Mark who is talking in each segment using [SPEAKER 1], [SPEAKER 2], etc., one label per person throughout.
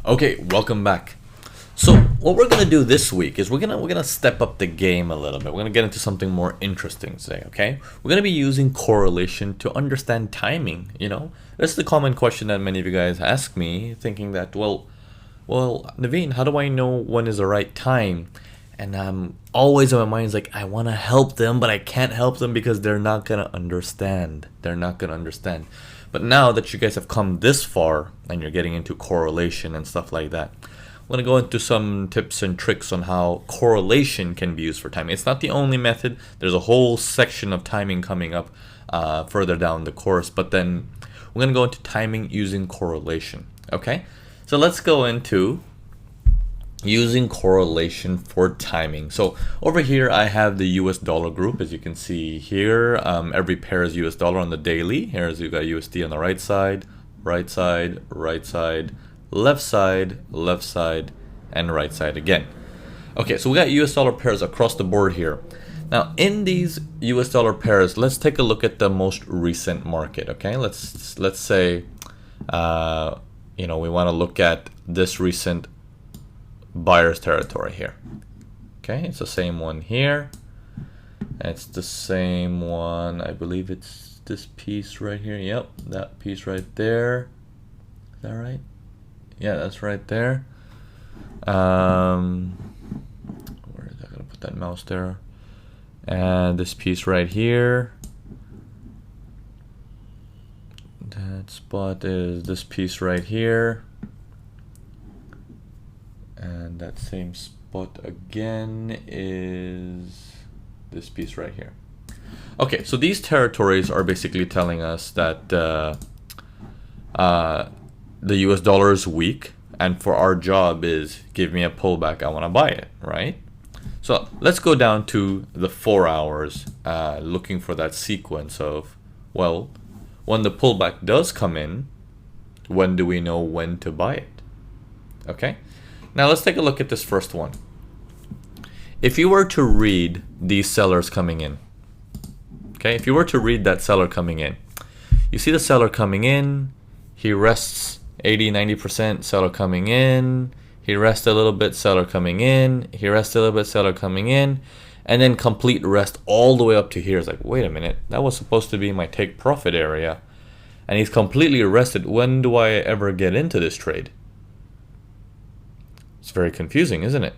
[SPEAKER 1] Okay, welcome back. So what we're gonna do this week is we're gonna step up the game a little bit. We're gonna get into something more interesting today. Okay, we're gonna be using correlation to understand timing. That's the common question that many of you guys ask me, thinking that Naveen, how do I know when is the right time? And I'm always in my mind is like, I want to help them, but I can't help them because they're not gonna understand. But now that you guys have come this far and you're getting into correlation and stuff like that, I'm going to go into some tips and tricks on how correlation can be used for timing. It's not the only method. There's a whole section of timing coming up further down the course. But then we're going to go into timing using correlation. Okay? So let's go into using correlation for timing. So over here I have the US dollar group, as you can see here. Every pair is US dollar on the daily. Here's you got USD on the right side, right side, right side, left side, left side, and right side again. Okay, so we got US dollar pairs across the board here. Now in these US dollar pairs, let's take a look at the most recent market. Okay, let's say we want to look at this recent buyer's territory here. Okay, it's the same one here. It's the same one, I believe it's this piece right here. Yep, that piece right there. Is that right? Yeah, that's right there. Where is I gotta put that mouse there? And this piece right here. That spot is this piece right here. And that same spot again is this piece right here. Okay, so these territories are basically telling us that the US dollar is weak, and for our job is give me a pullback, I want to buy it, right? So let's go down to the 4 hours, looking for that sequence of, well, when the pullback does come in, when do we know when to buy it? Okay. Now let's take a look at this first one. If you were to read these sellers coming in, okay, if you were to read that seller coming in, you see the seller coming in, he rests 80-90%, seller coming in, he rests a little bit, seller coming in, he rests a little bit, seller coming in, and then complete rest all the way up to here. It's like, wait a minute, that was supposed to be my take profit area, and he's completely rested. When do I ever get into this trade? It's very confusing, isn't it?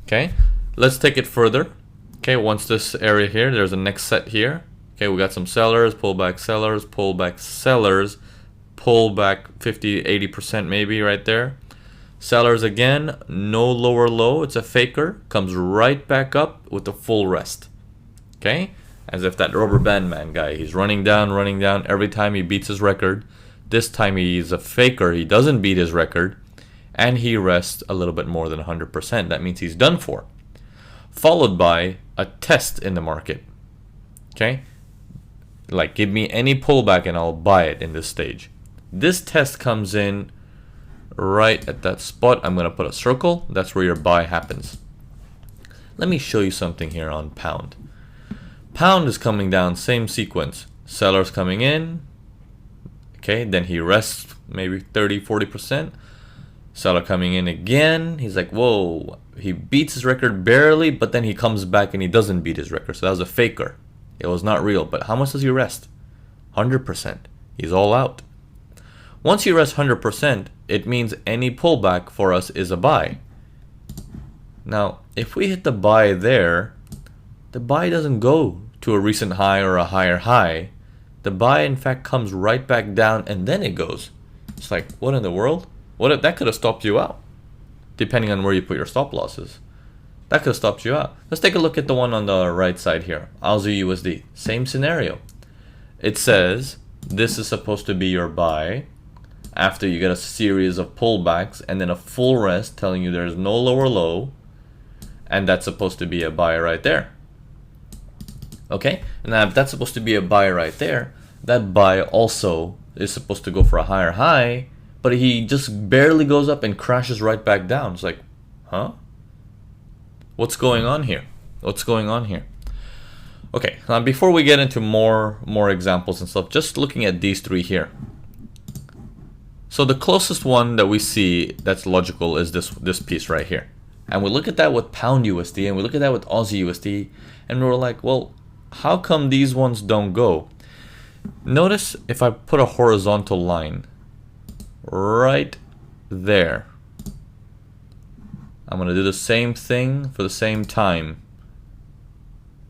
[SPEAKER 1] Okay, let's take it further. Okay, once this area here, there's a next set here. Okay, we got some sellers, pullback sellers, pullback sellers, pullback 50-80% maybe right there. Sellers again, no lower low, it's a faker, comes right back up with a full rest. Okay, as if that rubber band man guy, he's running down every time he beats his record. This time he's a faker, he doesn't beat his record, and he rests a little bit more than 100%. That means he's done for. Followed by a test in the market. Okay? Like, give me any pullback and I'll buy it in this stage. This test comes in right at that spot. I'm going to put a circle. That's where your buy happens. Let me show you something here on pound. Pound is coming down, same sequence. Seller's coming in. Okay, then he rests maybe 30-40%. Seller coming in again. He's like, whoa, he beats his record barely, but then he comes back and he doesn't beat his record. So that was a faker. It was not real. But how much does he rest? 100%. He's all out. Once he rests 100%, it means any pullback for us is a buy. Now, if we hit the buy there, the buy doesn't go to a recent high or a higher high. The buy, in fact, comes right back down and then it goes. It's like, what in the world? What if that could have stopped you out, depending on where you put your stop losses? That could have stopped you out. Let's take a look at the one on the right side here. Aussie USD. Same scenario. It says this is supposed to be your buy after you get a series of pullbacks and then a full rest telling you there's no lower low, and that's supposed to be a buy right there. Okay? And now if that's supposed to be a buy right there, that buy also is supposed to go for a higher high, but he just barely goes up and crashes right back down. It's like, huh? What's going on here? What's going on here? Okay, now before we get into more examples and stuff, just looking at these three here. So the closest one that we see that's logical is this piece right here. And we look at that with pound USD and we look at that with Aussie USD and we're like, well, how come these ones don't go? Notice if I put a horizontal line right there. I'm going to do the same thing for the same time.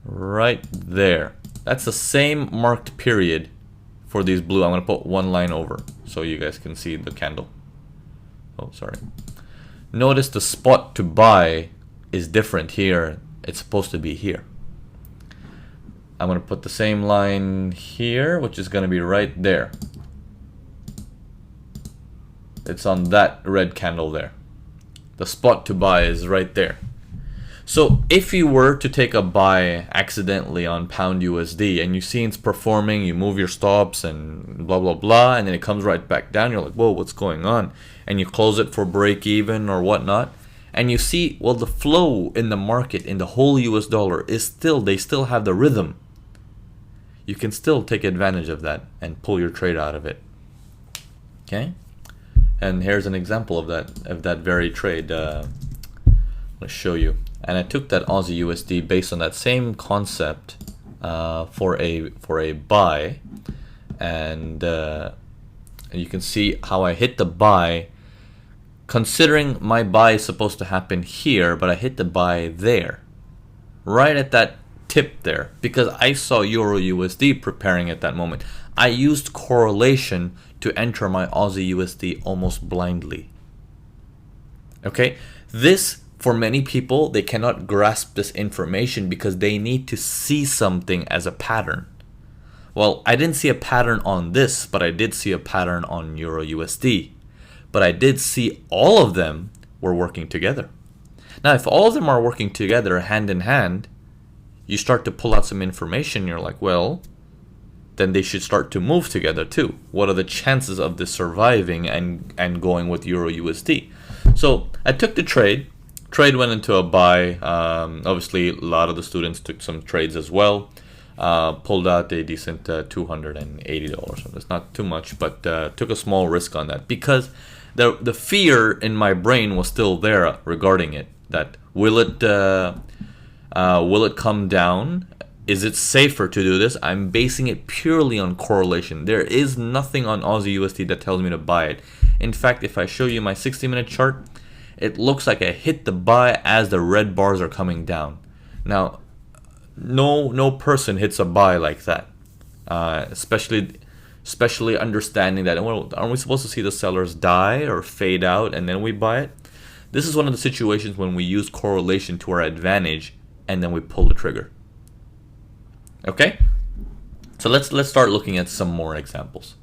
[SPEAKER 1] Right there. That's the same marked period for these blue. I'm going to put one line over so you guys can see the candle. Oh, sorry. Notice the spot to buy is different here. It's supposed to be here. I'm going to put the same line here, which is going to be right there. It's on that red candle there. The spot to buy is right there. So if you were to take a buy accidentally on pound USD and you see it's performing, you move your stops and blah blah blah, and then it comes right back down, you're like, whoa, what's going on? And you close it for break even or whatnot, and you see, well, the flow in the market in the whole US dollar is still, they still have the rhythm. You can still take advantage of that and pull your trade out of it. Okay? And here's an example of that very trade. I'm gonna show you. And I took that Aussie USD based on that same concept for a buy, and you can see how I hit the buy. Considering my buy is supposed to happen here, but I hit the buy there, right at that tip there, because I saw Euro USD preparing at that moment. I used correlation to enter my Aussie USD almost blindly. Okay, this, for many people, they cannot grasp this information because they need to see something as a pattern. Well, I didn't see a pattern on this, but I did see a pattern on Euro USD. But I did see all of them were working together. Now, if all of them are working together hand in hand, you start to pull out some information. You're like, well, then they should start to move together too. What are the chances of this surviving and going with Euro USD? So I took the trade. Trade went into a buy. Obviously, a lot of the students took some trades as well. Pulled out a decent $280. It's not too much, but took a small risk on that because the fear in my brain was still there regarding it. That will it come down? Is it safer to do this? I'm basing it purely on correlation. There is nothing on Aussie USD that tells me to buy it. In fact, if I show you my 60-minute chart, it looks like I hit the buy as the red bars are coming down. Now, no person hits a buy like that, especially understanding that, well, aren't we supposed to see the sellers die or fade out and then we buy it? This is one of the situations when we use correlation to our advantage and then we pull the trigger. Okay, so let's start looking at some more examples.